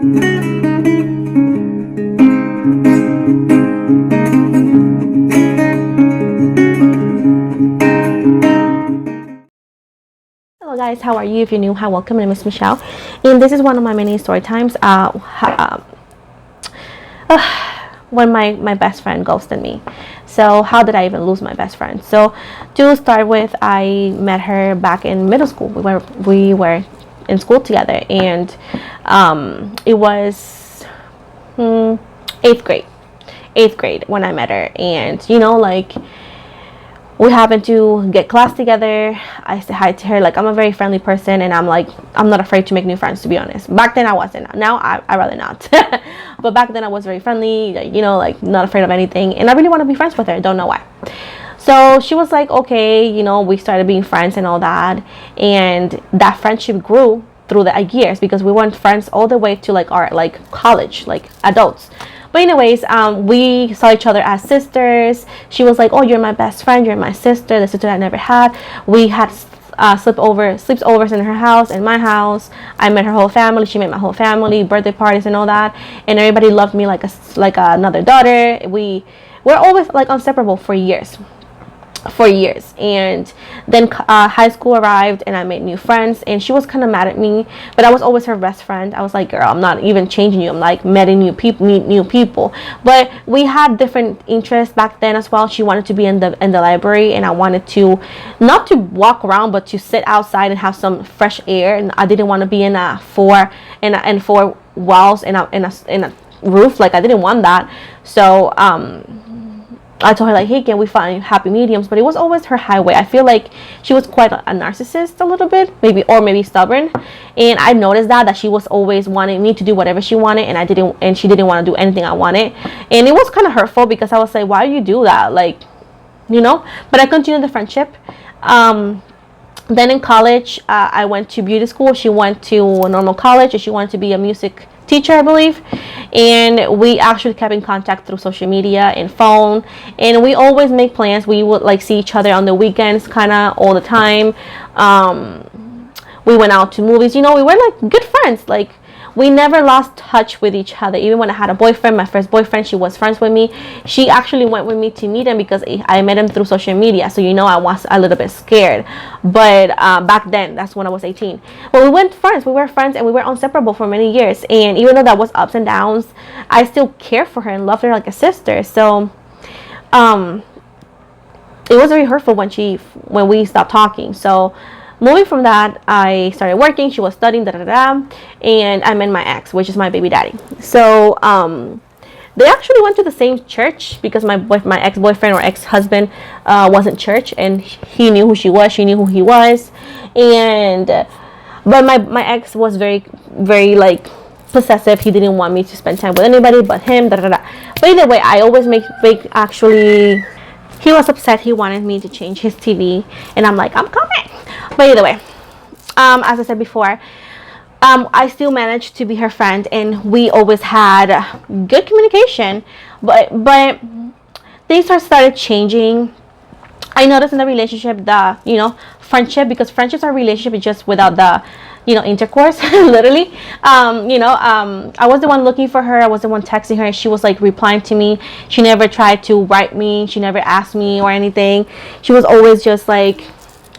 Hello guys, how are you? If you're new, hi, welcome. My name is Michelle, and this is one of my many story times. When my best friend ghosted me. So how did I even lose my best friend? So to start with, I met her back in middle school. We were in school together, and it was eighth grade when I met her. And like, we happened to get class together. I said hi to her. Like, I'm a very friendly person, and I'm not afraid to make new friends, to be honest. Back then I wasn't. Now I rather not. But back then I was very friendly, like not afraid of anything, and I really want to be friends with her. Don't know why. So she was like, okay, we started being friends and all that, and that friendship grew through the years, because we weren't friends all the way to our college, like adults. But anyways, we saw each other as sisters. She was like, oh, you're my best friend, you're my sister, the sister I never had. We had sleepovers in her house and my house. I met her whole family, she met my whole family, birthday parties and all that, and everybody loved me like another daughter. We were always inseparable for years. And then high school arrived, and I made new friends, and she was kind of mad at me, but I was always her best friend. I was like, girl, I'm not even changing you. I'm like meeting new people. But we had different interests back then as well. She wanted to be in the library, and I wanted to not to walk around, but to sit outside and have some fresh air. And I didn't want to be in four walls in a roof. Like, I didn't want that. So I told her, like, hey, can we find happy mediums? But it was always her highway. I feel like she was quite a narcissist a little bit, maybe stubborn. And I noticed that she was always wanting me to do whatever she wanted, and she didn't want to do anything I wanted. And it was kind of hurtful, because I was like, why do you do that? But I continued the friendship. Then in college, I went to beauty school. She went to a normal college, and she wanted to be a music teacher, I believe. And we actually kept in contact through social media and phone, and we always make plans. We would see each other on the weekends, kind of all the time. We went out to movies. We were good friends. We never lost touch with each other. Even when I had a boyfriend, my first boyfriend, she was friends with me. She actually went with me to meet him, because I met him through social media. So, I was a little bit scared. But back then, that's when I was 18. But we were friends, and we were inseparable for many years. And even though that was ups and downs, I still cared for her and loved her like a sister. So it was very hurtful when we stopped talking. So moving from that, I started working. She was studying, and I met my ex, which is my baby daddy. So they actually went to the same church, because my ex-boyfriend or ex-husband was in church, and he knew who she was. She knew who he was. But my ex was very, very possessive. He didn't want me to spend time with anybody but him. But either way, I always actually. He was upset. He wanted me to change his TV, and I'm like, I'm coming. But either way, as I said before, I still managed to be her friend, and we always had good communication. But things started changing. I noticed in the relationship friendship, because friendships are relationship just without the intercourse. Literally. I was the one looking for her. I was the one texting her, and she was replying to me. She never tried to write me. She never asked me or anything. She was always just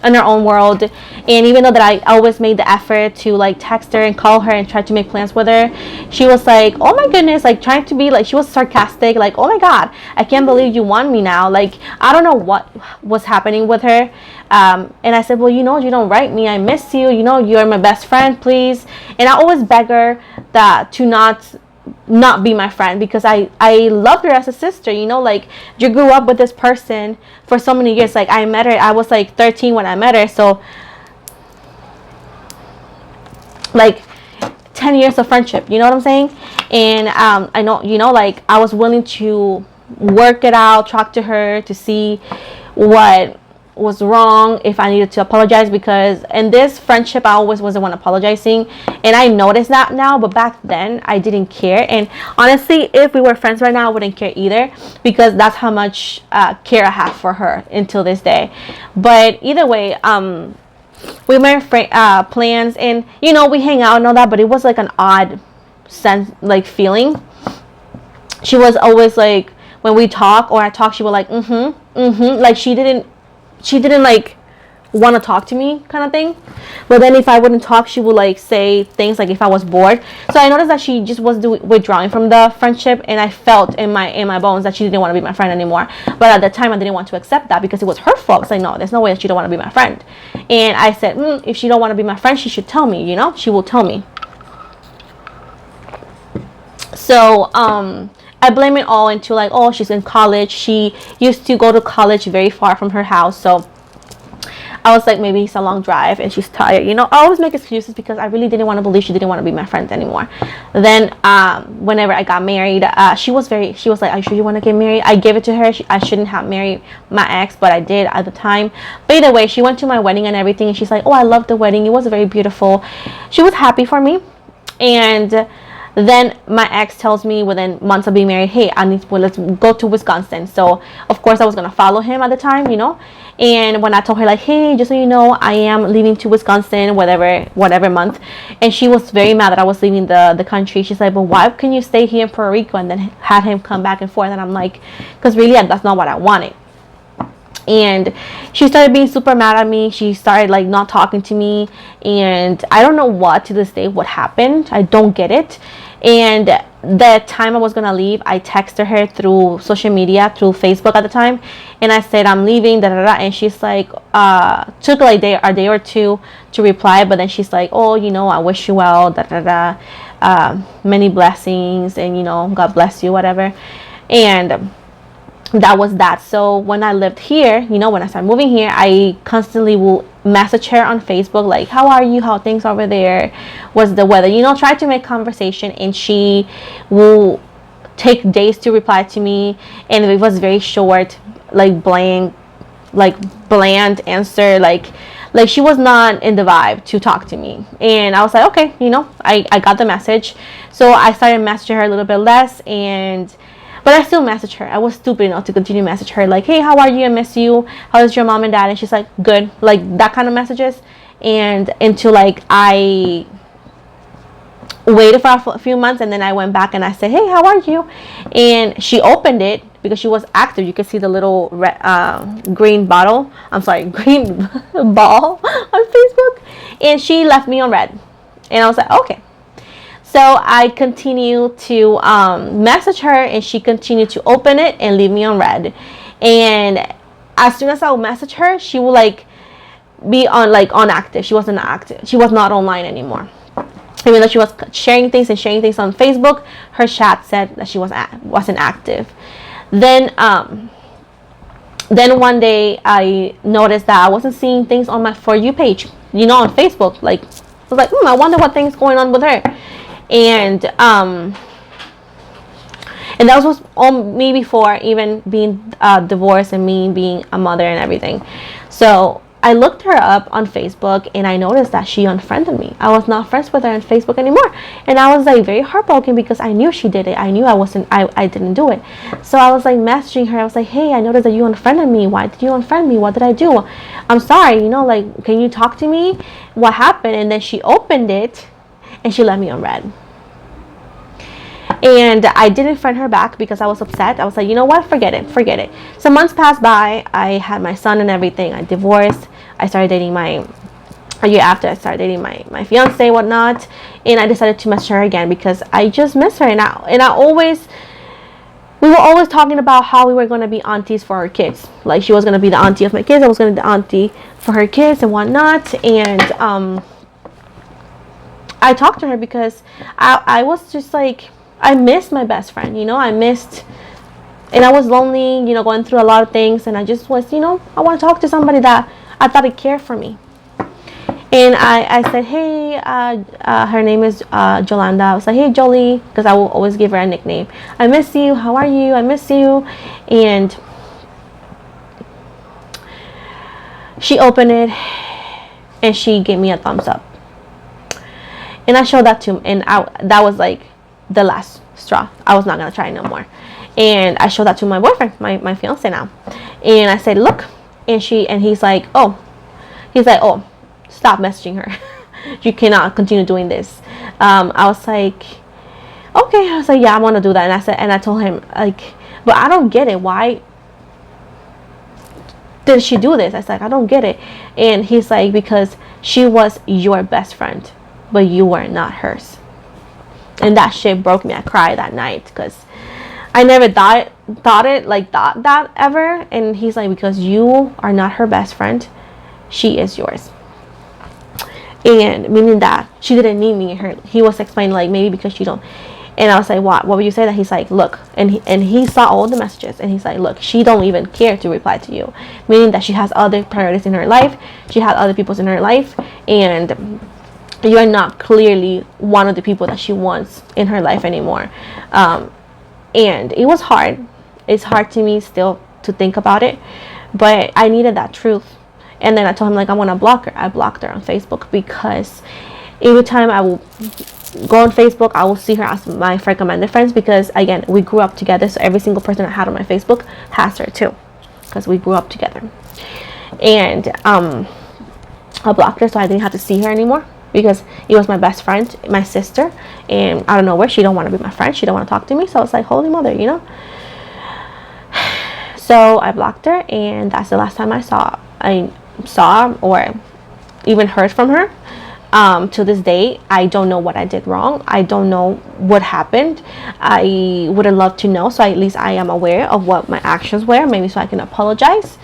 in her own world. And even though that I always made the effort to text her and call her and try to make plans with her, she was like, oh my goodness, trying to be she was sarcastic, oh my god, I can't believe you want me now. I don't know what was happening with her. And I said, well, you don't write me, I miss you, you're my best friend, please. And I always beg her that to not be my friend, because I loved her as a sister. You grew up with this person for so many years. I met her, I was 13 when I met her, so 10 years of friendship, you know what I'm saying? And I know, I was willing to work it out, talk to her to see what was wrong, if I needed to apologize, because in this friendship I always was the one apologizing, and I noticed that now, but back then I didn't care. And honestly, if we were friends right now, I wouldn't care either, because that's how much care I have for her until this day. But either way, we made plans, and we hang out and all that, but it was an odd sense, like feeling. She was always like, when we talk or I talk, she would like, like she didn't like want to talk to me kind of thing. But then if I wouldn't talk, she would like say things like if I was bored. So I noticed that she just was withdrawing from the friendship, and I felt in my bones that she didn't want to be my friend anymore. But at the time I didn't want to accept that because it was her fault. It's like, no, there's no way that she don't want to be my friend. And I said, if she don't want to be my friend, she should tell me, she will tell me. So I blame it all into like, oh, she's in college. She used to go to college very far from her house. So I was like, maybe it's a long drive and she's tired. I always make excuses because I really didn't want to believe she didn't want to be my friend anymore. Then whenever I got married, she was like, are you sure you want to get married? I gave it to her. I shouldn't have married my ex, but I did at the time. But either way, she went to my wedding and everything, and she's like, oh, I love the wedding. It was very beautiful. She was happy for me. And then my ex tells me within months of being married, hey, let's go to Wisconsin. So of course I was gonna follow him at the time, And when I told her like, hey, just so you know, I am leaving to Wisconsin, whatever month, and she was very mad that I was leaving the country. She's like, but why can you stay here in Puerto Rico and then had him come back and forth? And I'm like, because really that's not what I wanted. And she started being super mad at me. She started like not talking to me, and I don't know what to this day what happened. I don't get it. And the time I was gonna leave, I texted her through social media, through Facebook at the time, and I said I'm leaving, and she's like, took like a day or two to reply, but then she's like, oh, I wish you well, many blessings, and God bless you, whatever. And that was that. So when I lived here, when I started moving here, I constantly will message her on Facebook like, how are you, how things over there, what's the weather, try to make conversation. And she will take days to reply to me, and it was very short, like bland answer, like she was not in the vibe to talk to me. And I was like, okay, I got the message. So I started messaging her a little bit less, but I still message her. I was stupid enough to continue to message her like, hey, how are you? I miss you. How is your mom and dad? And she's like, good. Like that kind of messages. And until like I waited for a few months, and then I went back and I said, hey, how are you? And she opened it because she was active. You could see the little green ball on Facebook. And she left me on red. And I was like, okay. So I continued to message her, and she continued to open it and leave me on red. And as soon as I would message her, she would like be on like inactive. She wasn't active. She was not online anymore. Even though she was sharing things on Facebook, her chat said that she wasn't active. Then one day I noticed that I wasn't seeing things on my For You page, on Facebook. Like I was like, I wonder what thing's going on with her. And that was me before even being divorced and me being a mother and everything. So I looked her up on Facebook, and I noticed that she unfriended me. I was not friends with her on Facebook anymore, and I was like very heartbroken because I knew she did it. I knew I didn't do it. So I was like messaging her. I was like, hey, I noticed that you unfriended me. Why did you unfriend me? What did I do? I'm sorry, like, can you talk to me? What happened? And then she opened it, and she left me on red. And I didn't friend her back because I was upset. I was like, you know what? Forget it. So months passed by. I had my son and everything. I divorced. I started dating a year after I started dating my fiance, whatnot. And I decided to message her again because I just miss her. We were always talking about how we were going to be aunties for our kids. Like she was going to be the auntie of my kids. I was going to be the auntie for her kids and whatnot. And I talked to her because I was just like, I missed my best friend, and I was lonely, going through a lot of things, and I just was, I want to talk to somebody that I thought would care for me. And I said, hey, her name is Jolanda. I was like, hey, Jolie, because I will always give her a nickname. I miss you. How are you? I miss you. And she opened it, and she gave me a thumbs up. And I showed that to him, and that was like the last straw. I was not gonna try no more. And I showed that to my boyfriend, my fiance now. And I said, look. And he's like, oh, stop messaging her. You cannot continue doing this. I was like, okay. I was like, yeah, I want to do that. And I told him, like, but I don't get it. Why did she do this? I was like, I don't get it. And he's like, because she was your best friend, but you were not hers. And that shit broke me. I cried that night because I never thought that ever. And he's like, because you are not her best friend, she is yours. And meaning that she didn't need me. He was explaining, like, maybe because you don't. And I was like, what would you say? That he's like, look, and he saw all the messages, and he's like, look, she don't even care to reply to you, meaning that she has other priorities in her life, she has other people in her life, and you are not clearly one of the people that she wants in her life anymore. And it was hard. It's hard to me still to think about it, but I needed that truth. And then I told him, like, I want to block her. I blocked her on Facebook because every time I will go on Facebook, I will see her as my recommended friends, because again, we grew up together. So every single person I had on my Facebook has her too, because we grew up together. And I blocked her, so I didn't have to see her anymore, because it was my best friend, my sister, and I don't know where she don't want to be my friend. She don't want to talk to me. So I was like, holy mother, you know. So I blocked her, and that's the last time I saw or even heard from her. To this day, I don't know what I did wrong. I don't know what happened. I would have loved to know, so at least I am aware of what my actions were, maybe so I can apologize.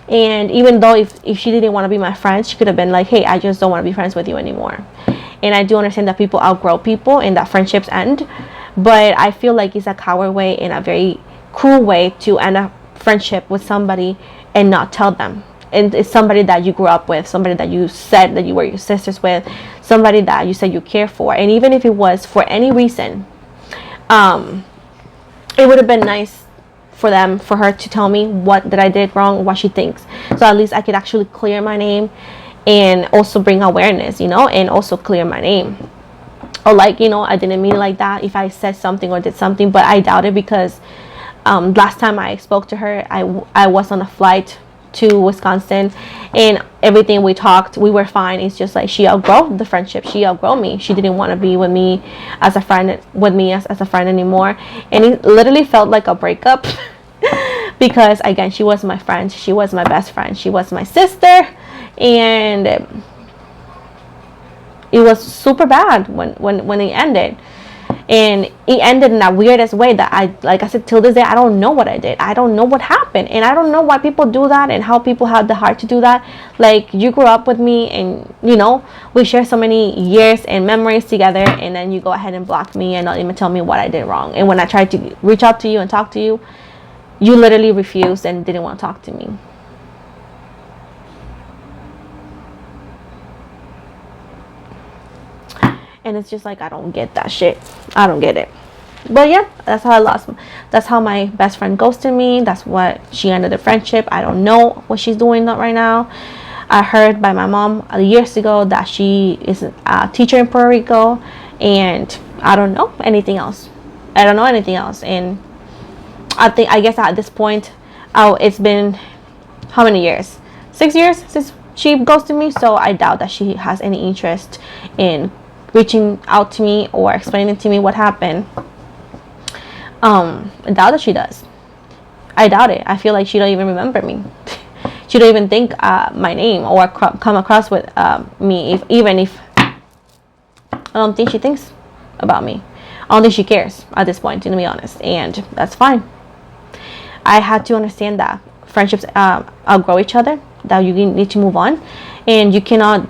And even though if she didn't want to be my friend, she could have been like, hey, I just don't want to be friends with you anymore. And I do understand that people outgrow people and that friendships end, but I feel like it's a coward way and a very cruel way to end a friendship with somebody and not tell them. And it's somebody that you grew up with, somebody that you said that you were your sisters with, somebody that you said you care for. And even if it was for any reason, it would have been nice for her to tell me what that I did wrong, what she thinks, so at least I could actually clear my name and also bring awareness, you know, and also clear my name. Or like, you know, I didn't mean like that if I said something or did something, but I doubt it, because last time I spoke to her, I was on a flight to Wisconsin, and everything we talked, we were fine. It's just like she outgrew the friendship. She outgrew me. She didn't want to be with me as a friend, as a friend anymore. And it literally felt like a breakup because again, she was my friend. She was my best friend. She was my sister, and it was super bad when it ended. And it ended in that weirdest way that like I said, till this day, I don't know what I did. I don't know what happened. And I don't know why people do that and how people have the heart to do that. Like, you grew up with me and, you know, we share so many years and memories together. And then you go ahead and block me and not even tell me what I did wrong. And when I tried to reach out to you and talk to you, you literally refused and didn't want to talk to me. And it's just like, I don't get that shit. I don't get it. But yeah, that's how my best friend ghosted me. That's what she ended the friendship. I don't know what she's doing right now. I heard by my mom years ago that she is a teacher in Puerto Rico, and I don't know anything else. And I guess at this point, it's been how many years? 6 years since she ghosted me. So I doubt that she has any interest in reaching out to me or explaining to me what happened. I doubt that she does. I doubt it. I feel like she don't even remember me. She don't even think my name or come across with me. Even if I don't think she thinks about me. I don't think she cares at this point, to be honest. And that's fine. I had to understand that friendships outgrow each other. That you need to move on, and you cannot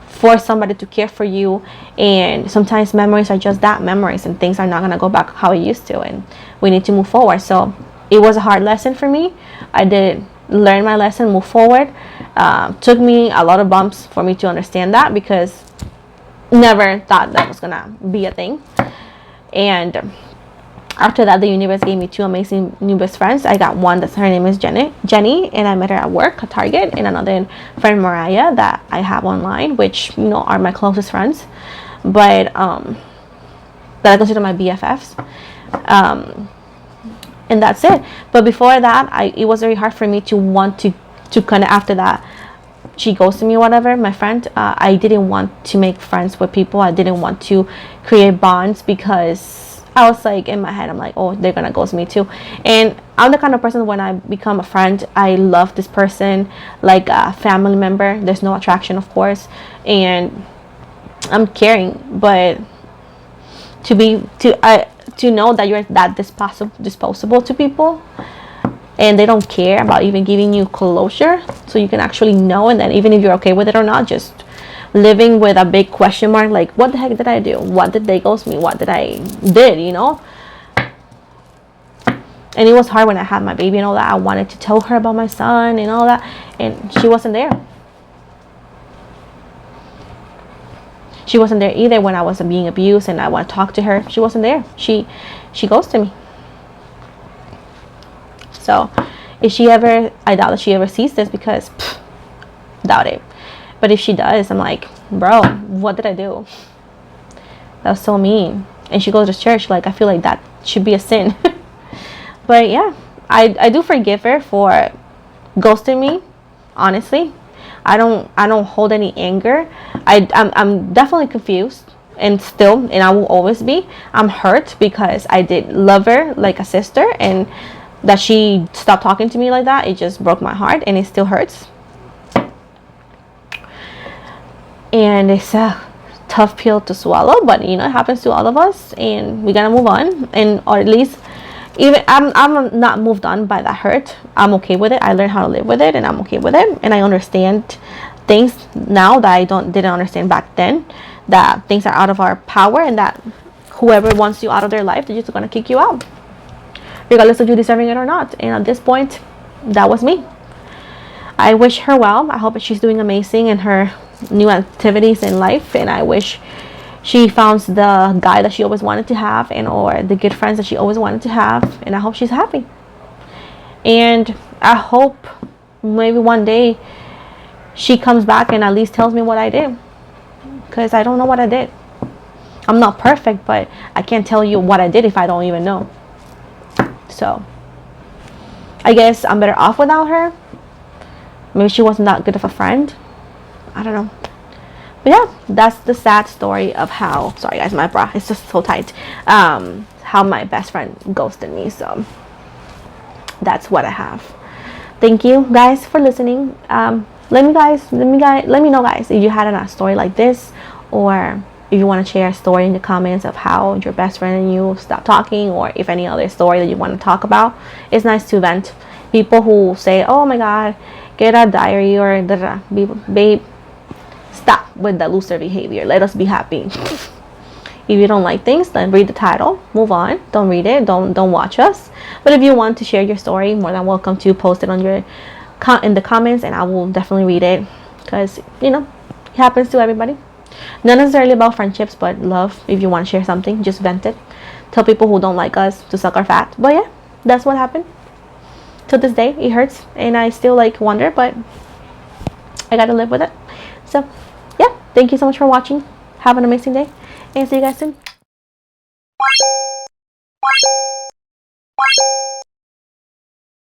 force somebody to care for you. And sometimes memories are just that, memories, and things are not gonna go back how it used to, and we need to move forward. So it was a hard lesson for me. I did learn my lesson, move forward. Took me a lot of bumps for me to understand that, because never thought that was gonna be a thing. And after that, the universe gave me two amazing new best friends. I got one her name is Jenny, and I met her at work at Target, and another friend, Mariah, that I have online, which, you know, are my closest friends, but that I consider my BFFs. And that's it. But before that, it was very hard for me to want to kind of, after that, she ghosted me or whatever, my friend, I didn't want to make friends with people. I didn't want to create bonds, because I was like, in my head, I'm like, oh, they're gonna ghost me too. And I'm the kind of person, when I become a friend, I love this person like a family member. There's no attraction, of course, and I'm caring. But to know that you're that disposable to people, and they don't care about even giving you closure, so you can actually know, and then even if you're okay with it or not, just living with a big question mark, like, what the heck did I do? What did they ghost me? What did I did, you know? And it was hard when I had my baby and all that. I wanted to tell her about my son and all that, and she wasn't there. She wasn't there either when I was being abused and I want to talk to her. She wasn't there. She ghosted me. So if she ever, I doubt that she ever sees this, because doubt it. But if she does, I'm like, bro, what did I do? That was so mean. And she goes to church. Like, I feel like that should be a sin. But yeah, I do forgive her for ghosting me. Honestly, I don't hold any anger. I'm definitely confused, and I will always be. I'm hurt because I did love her like a sister, and that she stopped talking to me like that, it just broke my heart, and it still hurts. And it's a tough pill to swallow, but you know, it happens to all of us, and we gotta move on. And or at least, even I'm not moved on by that hurt. I'm okay with it. I learned how to live with it, and I'm okay with it. And I understand things now that I didn't understand back then. That things are out of our power, and that whoever wants you out of their life, they're just gonna kick you out, regardless of you deserving it or not. And at this point, that was me. I wish her well. I hope she's doing amazing in her new activities in life, and I wish she found the guy that she always wanted to have, and or the good friends that she always wanted to have, and I hope she's happy. And I hope maybe one day she comes back and at least tells me what I did, because I don't know what I did. I'm not perfect, but I can't tell you what I did if I don't even know. So I guess I'm better off without her. Maybe she wasn't that good of a friend. I don't know. But yeah, that's the sad story of how, sorry guys, my bra is just so tight, how my best friend ghosted me. So that's what I have. Thank you guys for listening. Let me know guys if you had a story like this, or if you want to share a story in the comments of how your best friend and you stopped talking, or if any other story that you want to talk about. It's nice to vent. People who say, oh my god, get a diary, or babe, stop with the loser behavior. Let us be happy. If you don't like things, then read the title, move on. Don't read it, don't watch us. But if you want to share your story, more than welcome to post it on in the comments, and I will definitely read it, because you know, it happens to everybody. Not necessarily about friendships, but love. If you want to share something, just vent it. Tell people who don't like us to suck our fat. But yeah, that's what happened. To this day, it hurts, and I still like wonder, but I gotta live with it. So yeah, thank you so much for watching. Have an amazing day, and see you guys soon.